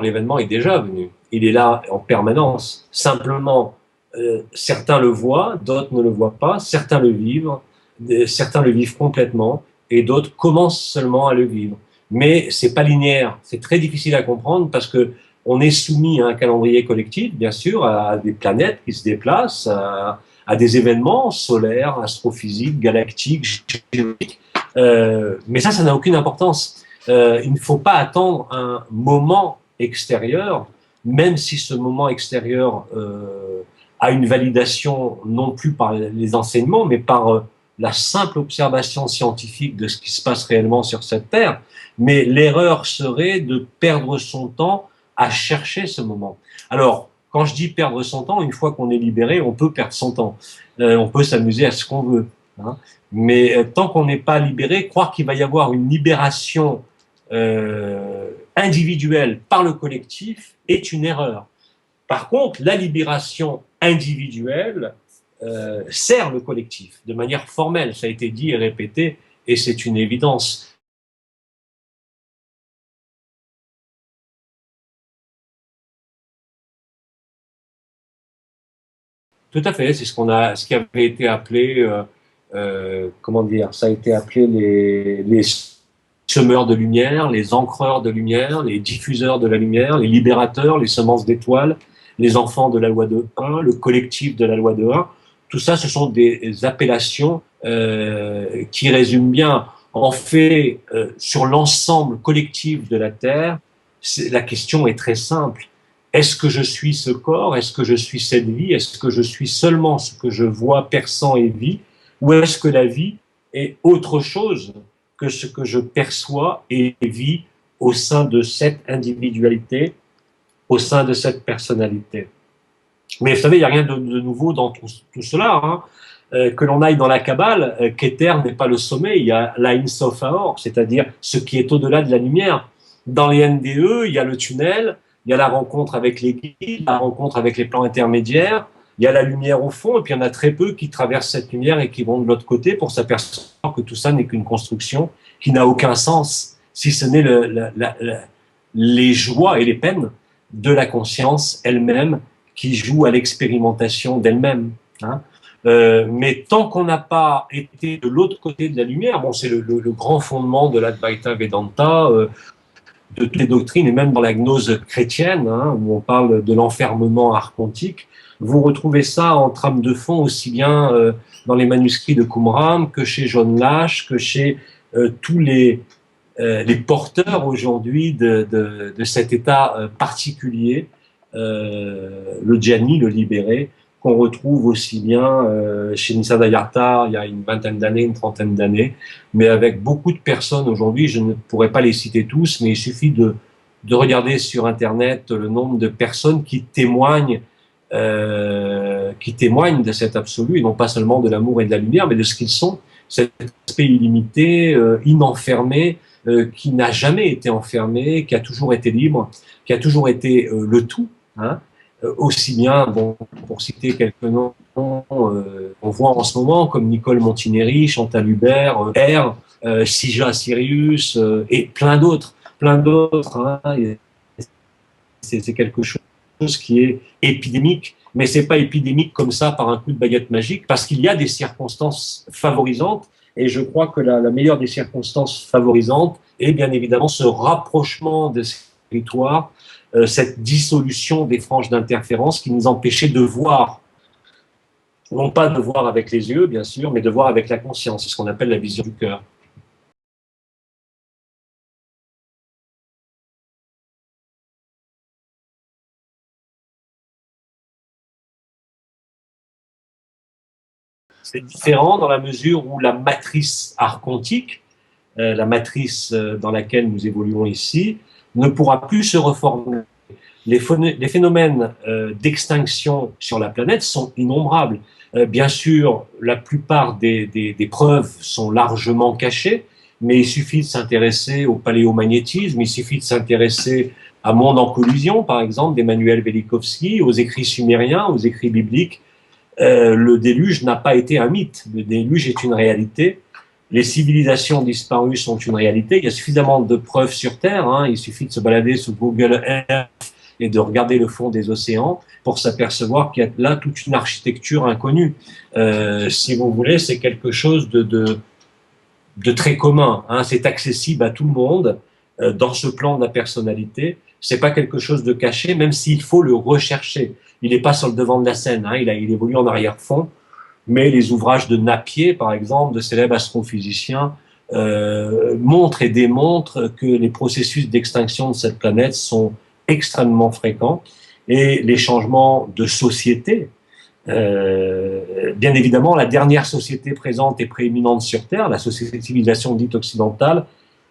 l'événement est déjà venu. Il est là en permanence. Simplement, certains le voient, d'autres ne le voient pas, certains le vivent complètement, et d'autres commencent seulement à le vivre. Mais c'est pas linéaire. C'est très difficile à comprendre parce que on est soumis à un calendrier collectif, bien sûr, à des planètes qui se déplacent, à des événements solaires, astrophysiques, galactiques, géologiques. Mais ça n'a aucune importance. Il ne faut pas attendre un moment extérieur, même si ce moment extérieur a une validation non plus par les enseignements, mais par la simple observation scientifique de ce qui se passe réellement sur cette Terre. Mais l'erreur serait de perdre son temps à chercher ce moment. Alors, quand je dis perdre son temps, une fois qu'on est libéré, on peut perdre son temps. On peut s'amuser à ce qu'on veut. Hein. Mais tant qu'on n'est pas libéré, croire qu'il va y avoir une libération individuelle par le collectif est une erreur. Par contre, la libération individuelle sert le collectif de manière formelle. Ça a été dit et répété, et c'est une évidence. Tout à fait, c'est ce qui avait été appelé, comment dire, ça a été appelé les semeurs de lumière, les ancreurs de lumière, les diffuseurs de la lumière, les libérateurs, les semences d'étoiles, les enfants de la loi de 1, le collectif de la loi de 1. Tout ça, ce sont des appellations qui résument bien. En fait, sur l'ensemble collectif de la Terre, la question est très simple. Est-ce que je suis ce corps? Est-ce que je suis cette vie? Est-ce que je suis seulement ce que je vois, perçois et vis? Ou est-ce que la vie est autre chose que ce que je perçois et vis au sein de cette individualité, au sein de cette personnalité? Mais vous savez, il n'y a rien de nouveau dans tout cela. Hein. Que l'on aille dans la Kabbale, Keter n'est pas le sommet, il y a l'Ain Sof Haor, c'est-à-dire ce qui est au-delà de la lumière. Dans les NDE, il y a le tunnel, il y a la rencontre avec les guides, la rencontre avec les plans intermédiaires, il y a la lumière au fond, et puis il y en a très peu qui traversent cette lumière et qui vont de l'autre côté pour s'apercevoir que tout ça n'est qu'une construction qui n'a aucun sens, si ce n'est les joies et les peines de la conscience elle-même qui joue à l'expérimentation d'elle-même. Hein. Mais tant qu'on n'a pas été de l'autre côté de la lumière, bon, c'est le grand fondement de l'Advaita Vedanta, de toutes les doctrines, et même dans la gnose chrétienne, hein, où on parle de l'enfermement archontique, vous retrouvez ça en trame de fond aussi bien dans les manuscrits de Qumran que chez John Lash, que chez tous les porteurs aujourd'hui de cet état particulier, le djani, le libéré, qu'on retrouve aussi bien chez Nisargadatta il y a une vingtaine d'années, une trentaine d'années, mais avec beaucoup de personnes aujourd'hui. Je ne pourrais pas les citer tous, mais il suffit de regarder sur Internet le nombre de personnes qui témoignent de cet absolu, et non pas seulement de l'amour et de la lumière, mais de ce qu'ils sont, cet aspect illimité, inenfermé, qui n'a jamais été enfermé, qui a toujours été libre, qui a toujours été le tout. Hein. Aussi bien, bon, pour citer quelques noms, on voit en ce moment comme Nicole Montineri, Chantal Hubert, R, Sija Sirius et plein d'autres. Hein. C'est quelque chose qui est épidémique, mais c'est pas épidémique comme ça par un coup de baguette magique, parce qu'il y a des circonstances favorisantes, et je crois que la meilleure des circonstances favorisantes est bien évidemment ce rapprochement de ces territoires, cette dissolution des franges d'interférence qui nous empêchait de voir, non pas de voir avec les yeux, bien sûr, mais de voir avec la conscience, c'est ce qu'on appelle la vision du cœur. C'est différent dans la mesure où la matrice archontique, la matrice dans laquelle nous évoluons ici, ne pourra plus se reformer. Les phénomènes d'extinction sur la planète sont innombrables. Bien sûr, la plupart des preuves sont largement cachées, mais il suffit de s'intéresser au paléomagnétisme, il suffit de s'intéresser à Monde en collusion, par exemple, d'Emmanuel Velikovsky, aux écrits sumériens, aux écrits bibliques. Le déluge n'a pas été un mythe, le déluge est une réalité. les civilisations disparues sont une réalité. Il y a suffisamment de preuves sur Terre. Hein. Il suffit de se balader sur Google Earth et de regarder le fond des océans pour s'apercevoir qu'il y a là toute une architecture inconnue. Si vous voulez, c'est quelque chose de très commun. Hein. C'est accessible à tout le monde dans ce plan de la personnalité. C'est pas quelque chose de caché, même s'il faut le rechercher. Il n'est pas sur le devant de la scène. Hein. Il évolue en arrière-fond. Mais les ouvrages de Napier, par exemple, de célèbres astrophysiciens, montrent et démontrent que les processus d'extinction de cette planète sont extrêmement fréquents et les changements de société. Bien évidemment, la dernière société présente et prééminente sur Terre, la civilisation dite occidentale,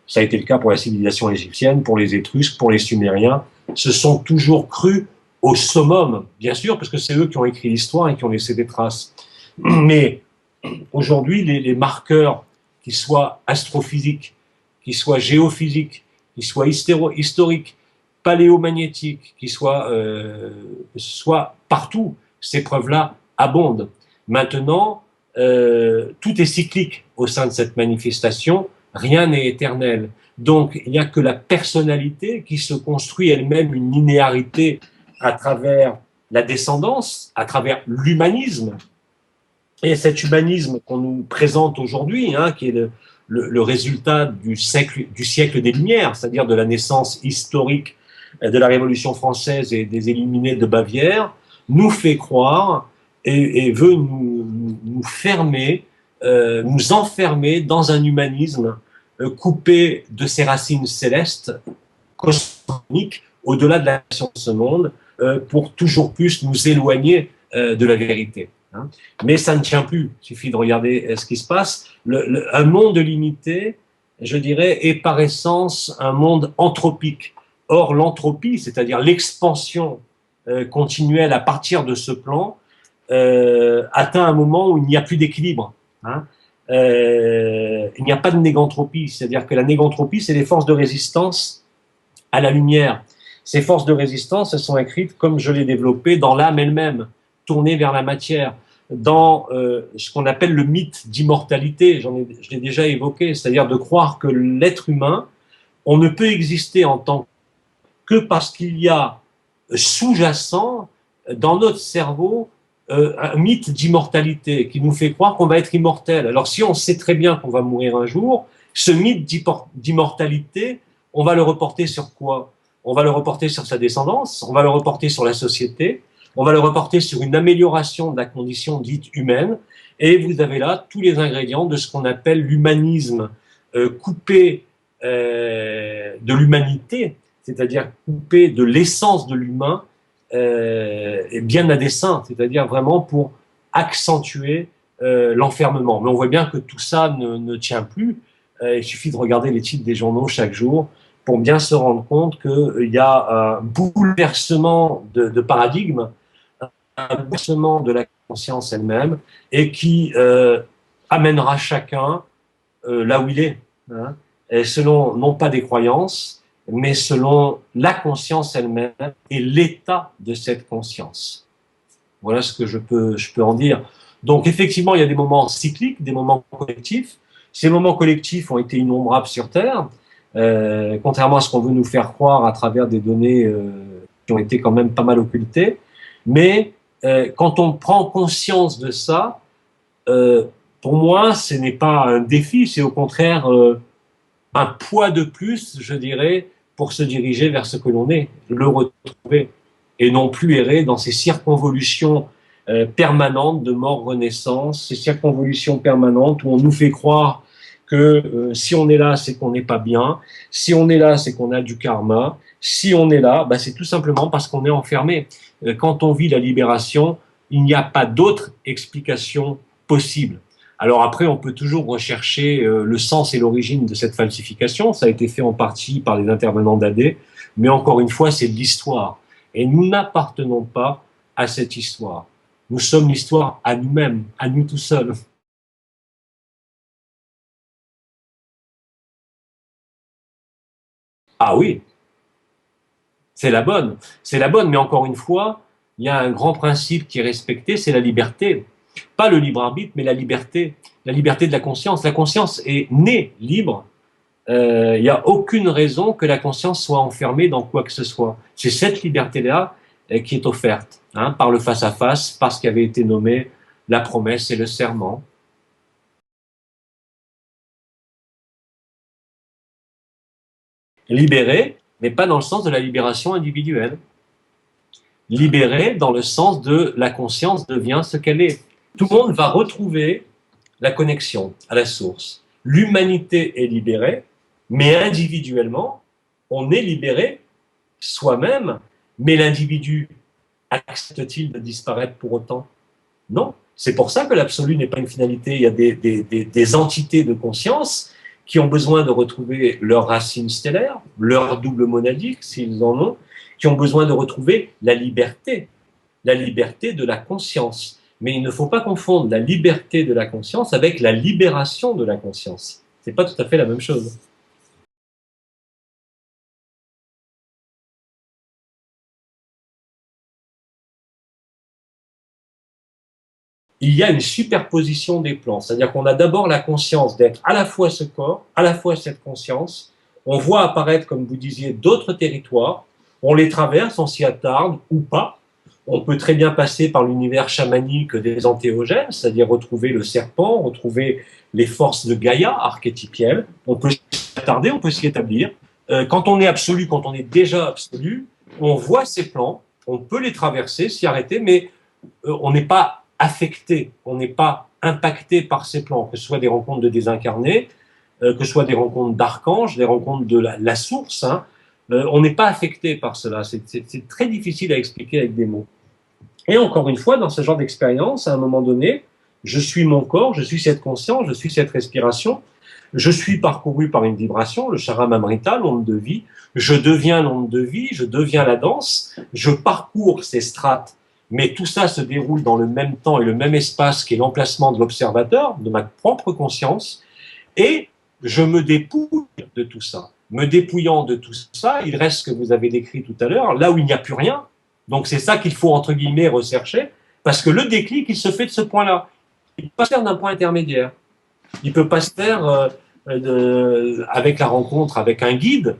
ça a été le cas pour la civilisation égyptienne, pour les Étrusques, pour les Sumériens, se sont toujours crus au summum, bien sûr, parce que c'est eux qui ont écrit l'histoire et qui ont laissé des traces. Mais aujourd'hui, les marqueurs, qu'ils soient astrophysiques, qu'ils soient géophysiques, qu'ils soient historiques, paléomagnétiques, qu'ils soient partout, ces preuves-là abondent. Maintenant, tout est cyclique au sein de cette manifestation, rien n'est éternel. Donc, il n'y a que la personnalité qui se construit elle-même une linéarité à travers la descendance, à travers l'humanisme. Et cet humanisme qu'on nous présente aujourd'hui, hein, qui est le résultat du siècle des Lumières, c'est-à-dire de la naissance historique de la Révolution française et des Illuminés de Bavière, nous fait croire et veut nous fermer, nous enfermer dans un humanisme coupé de ses racines célestes, cosmiques, au-delà de la nation de ce monde, pour toujours plus nous éloigner de la vérité. Hein. Mais ça ne tient plus, il suffit de regarder ce qui se passe. Un monde limité, je dirais, est par essence un monde anthropique. Or, l'entropie, c'est-à-dire l'expansion continuelle à partir de ce plan, atteint un moment où il n'y a plus d'équilibre. Hein. Il n'y a pas de négantropie, c'est-à-dire que la négantropie, c'est les forces de résistance à la lumière. Ces forces de résistance, elles sont écrites, comme je l'ai développé, dans l'âme elle-même, tournée vers la matière, dans ce qu'on appelle le mythe d'immortalité, je l'ai déjà évoqué, c'est-à-dire de croire que l'être humain, on ne peut exister en tant que parce qu'il y a sous-jacent dans notre cerveau un mythe d'immortalité qui nous fait croire qu'on va être immortel. Alors si on sait très bien qu'on va mourir un jour, ce mythe d'immortalité, on va le reporter sur quoi? On va le reporter sur sa descendance, on va le reporter sur la société, on va le reporter sur une amélioration de la condition dite humaine, et vous avez là tous les ingrédients de ce qu'on appelle l'humanisme coupé de l'humanité, c'est-à-dire coupé de l'essence de l'humain, et bien à dessein, c'est-à-dire vraiment pour accentuer l'enfermement. Mais on voit bien que tout ça ne tient plus. Il suffit de regarder les titres des journaux chaque jour pour bien se rendre compte qu'il y a un bouleversement de paradigme, un bouleversement de la conscience elle-même, et qui amènera chacun là où il est, hein, et selon non pas des croyances, mais selon la conscience elle-même et l'état de cette conscience. Voilà ce que je peux en dire. Donc effectivement, il y a des moments cycliques, des moments collectifs. Ces moments collectifs ont été innombrables sur Terre, contrairement à ce qu'on veut nous faire croire à travers des données qui ont été quand même pas mal occultées. Mais quand on prend conscience de ça, pour moi, ce n'est pas un défi, c'est au contraire un poids de plus, je dirais, pour se diriger vers ce que l'on est, le retrouver, et non plus errer dans ces circonvolutions permanentes de mort-renaissance, ces circonvolutions permanentes où on nous fait croire que si on est là, c'est qu'on n'est pas bien, si on est là, c'est qu'on a du karma, si on est là, bah, c'est tout simplement parce qu'on est enfermé. Quand on vit la libération, il n'y a pas d'autre explication possible. Alors après, on peut toujours rechercher le sens et l'origine de cette falsification. Ça a été fait en partie par les intervenants d'AD, mais encore une fois, c'est de l'histoire. Et nous n'appartenons pas à cette histoire. Nous sommes l'histoire à nous-mêmes, à nous tout seuls. Ah oui, c'est la bonne. C'est la bonne, mais encore une fois, il y a un grand principe qui est respecté, c'est la liberté. Pas le libre arbitre, mais la liberté de la conscience. La conscience est née libre. Il n'y a aucune raison que la conscience soit enfermée dans quoi que ce soit. C'est cette liberté-là qui est offerte, hein, par le face-à-face, par ce qui avait été nommé la promesse et le serment. Libéré, mais pas dans le sens de la libération individuelle. Libéré dans le sens de la conscience devient ce qu'elle est. Tout le monde va retrouver la connexion à la source. L'humanité est libérée, mais individuellement, on est libéré soi-même, mais l'individu accepte-t-il de disparaître pour autant? Non. C'est pour ça que l'absolu n'est pas une finalité. Il y a des entités de conscience qui ont besoin de retrouver leurs racines stellaires, leur double monadique, s'ils en ont, qui ont besoin de retrouver la liberté de la conscience. Mais il ne faut pas confondre la liberté de la conscience avec la libération de la conscience. C'est pas tout à fait la même chose. Il y a une superposition des plans, c'est-à-dire qu'on a d'abord la conscience d'être à la fois ce corps, à la fois cette conscience. On voit apparaître, comme vous disiez, d'autres territoires. On les traverse, on s'y attarde ou pas. On peut très bien passer par l'univers chamanique des antéogènes, c'est-à-dire retrouver le serpent, retrouver les forces de Gaïa archétypielles. On peut s'y attarder, on peut s'y établir. Quand on est absolu, quand on est déjà absolu, on voit ces plans, on peut les traverser, s'y arrêter, mais on n'est pas affecté, on n'est pas impacté par ces plans, que ce soit des rencontres de désincarnés, que ce soit des rencontres d'archanges, des rencontres de la source, hein. On n'est pas affecté par cela. C'est très difficile à expliquer avec des mots. Et encore une fois, dans ce genre d'expérience, à un moment donné, je suis mon corps, je suis cette conscience, je suis cette respiration, je suis parcouru par une vibration, le charamamrita, l'onde de vie, je deviens l'onde de vie, je deviens la danse, je parcours ces strates, mais tout ça se déroule dans le même temps et le même espace qui est l'emplacement de l'observateur, de ma propre conscience, et je me dépouille de tout ça. Me dépouillant de tout ça, il reste ce que vous avez décrit tout à l'heure, là où il n'y a plus rien. Donc c'est ça qu'il faut, entre guillemets, rechercher, parce que le déclic, il se fait de ce point-là. Il ne peut pas se faire d'un point intermédiaire. Il ne peut pas se faire avec la rencontre avec un guide,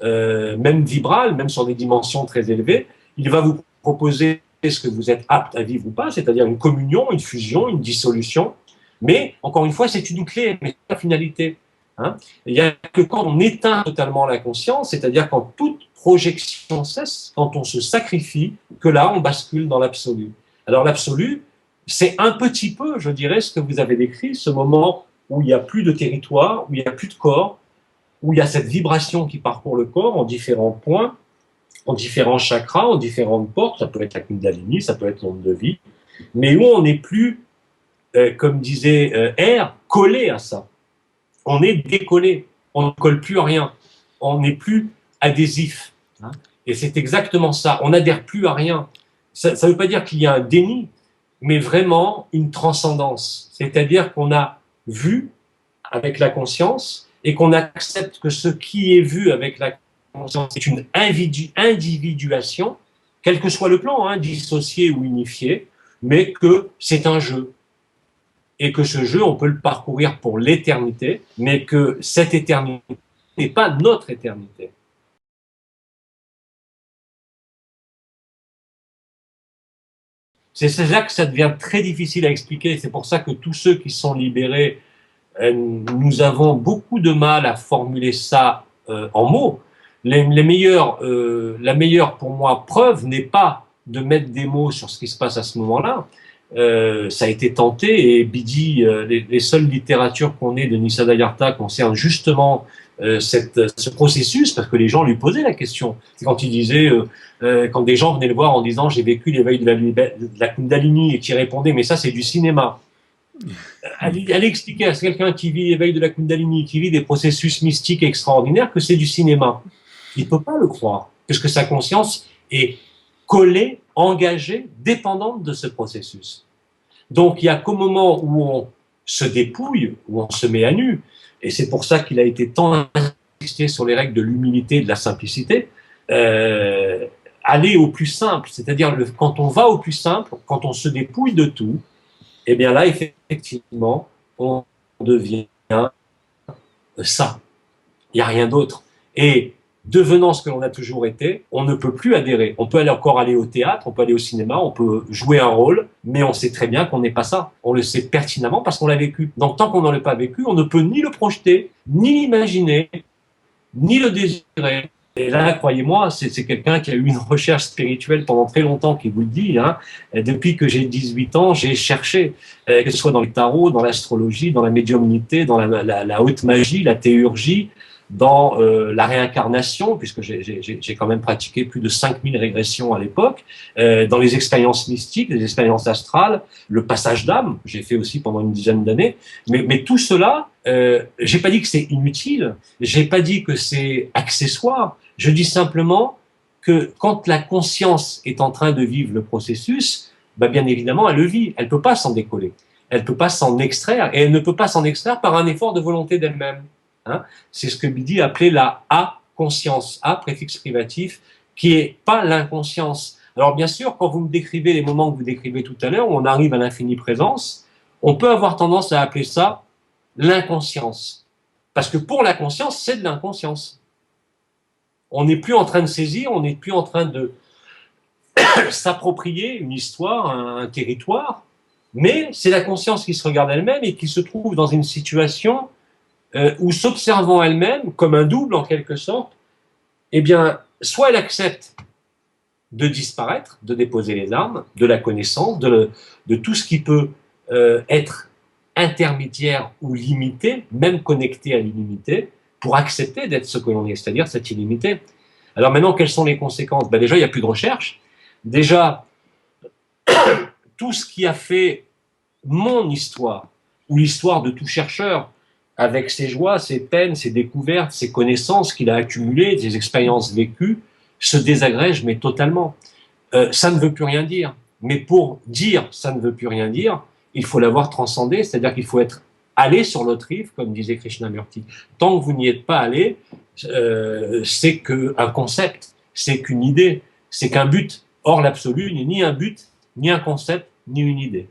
même vibral, même sur des dimensions très élevées. Il va vous proposer ce que vous êtes apte à vivre ou pas, c'est-à-dire une communion, une fusion, une dissolution. Mais, encore une fois, c'est une clé, mais c'est la finalité. Hein. Il n'y a que quand on éteint totalement la conscience, c'est-à-dire quand toute projection cesse, quand on se sacrifie, que là, on bascule dans l'absolu. Alors l'absolu, c'est un petit peu, je dirais, ce que vous avez décrit, ce moment où il n'y a plus de territoire, où il n'y a plus de corps, où il y a cette vibration qui parcourt le corps en différents points, en différents chakras, en différentes portes, ça peut être la Kundalini, ça peut être l'onde de vie, mais où on n'est plus, comme disait R, collé à ça. On est décollé, on ne colle plus à rien, on n'est plus adhésif. Hein. Et c'est exactement ça, on n'adhère plus à rien. Ça ne veut pas dire qu'il y a un déni, mais vraiment une transcendance. C'est-à-dire qu'on a vu avec la conscience et qu'on accepte que ce qui est vu avec la conscience est une individuation, quel que soit le plan, hein, dissocié ou unifié, mais que c'est un jeu. Et que ce jeu, on peut le parcourir pour l'éternité, mais que cette éternité n'est pas notre éternité. C'est là que ça devient très difficile à expliquer. C'est pour ça que tous ceux qui sont libérés, nous avons beaucoup de mal à formuler ça en mots. La meilleure pour moi preuve n'est pas de mettre des mots sur ce qui se passe à ce moment-là. Ça a été tenté et Bidi, les seules littératures qu'on ait de Nisargadatta concernent justement ce processus, parce que les gens lui posaient la question. C'est quand il disait, quand des gens venaient le voir en disant j'ai vécu l'éveil de la Kundalini, et qui répondait mais ça c'est du cinéma. Allez expliquer à quelqu'un qui vit l'éveil de la Kundalini, qui vit des processus mystiques extraordinaires, que c'est du cinéma. Il ne peut pas le croire, puisque sa conscience est collée, engagée, dépendante de ce processus. Donc il n'y a qu'au moment où on se dépouille, où on se met à nu, et c'est pour ça qu'il a été tant insisté sur les règles de l'humilité et de la simplicité, aller au plus simple, c'est-à-dire quand on va au plus simple, quand on se dépouille de tout, Et bien là, effectivement, on devient ça. Il n'y a rien d'autre. Et devenant ce que l'on a toujours été, on ne peut plus adhérer. On peut encore aller au théâtre, on peut aller au cinéma, on peut jouer un rôle, mais on sait très bien qu'on n'est pas ça. On le sait pertinemment parce qu'on l'a vécu. Donc tant qu'on n'en l'a pas vécu, on ne peut ni le projeter, ni l'imaginer, ni le désirer. Et là, croyez-moi, c'est quelqu'un qui a eu une recherche spirituelle pendant très longtemps, qui vous le dit. Hein. Depuis que j'ai 18 ans, j'ai cherché, que ce soit dans le tarot, dans l'astrologie, dans la médiumnité, dans la haute magie, la théurgie, dans la réincarnation, puisque j'ai quand même pratiqué plus de 5000 régressions à l'époque, dans les expériences mystiques, les expériences astrales, le passage d'âme, j'ai fait aussi pendant une dizaine d'années. Mais tout cela, j'ai pas dit que c'est inutile, j'ai pas dit que c'est accessoire, je dis simplement que quand la conscience est en train de vivre le processus, bah bien évidemment, elle le vit, elle peut pas s'en décoller, elle peut pas s'en extraire, et elle ne peut pas s'en extraire par un effort de volonté d'elle-même. Hein. C'est ce que Bidi appelait la A-conscience, A préfixe privatif, qui est pas l'inconscience. Alors bien sûr, quand vous me décrivez les moments que vous décrivez tout à l'heure, où on arrive à l'infinie présence, on peut avoir tendance à appeler ça l'inconscience. Parce que pour la conscience, c'est de l'inconscience. On n'est plus en train de saisir, on n'est plus en train de s'approprier une histoire, un territoire, mais c'est la conscience qui se regarde elle-même et qui se trouve dans une situation où, s'observant elle-même, comme un double en quelque sorte, eh bien, soit elle accepte de disparaître, de déposer les armes, de la connaissance, de tout ce qui peut être intermédiaire ou limité, même connecté à l'illimité, pour accepter d'être ce que l'on est, c'est-à-dire cette illimité. Alors maintenant, quelles sont les conséquences? Ben déjà, il n'y a plus de recherche. Déjà, tout ce qui a fait mon histoire, ou l'histoire de tout chercheur, avec ses joies, ses peines, ses découvertes, ses connaissances qu'il a accumulées, ses expériences vécues, se désagrège, mais totalement. Ça ne veut plus rien dire. Mais pour dire ça ne veut plus rien dire, il faut l'avoir transcendé, c'est-à-dire qu'il faut être allé sur l'autre rive, comme disait Krishnamurti. Tant que vous n'y êtes pas allé, c'est qu'un concept, c'est qu'une idée, c'est qu'un but. Or, l'absolu n'est ni un but, ni un concept, ni une idée.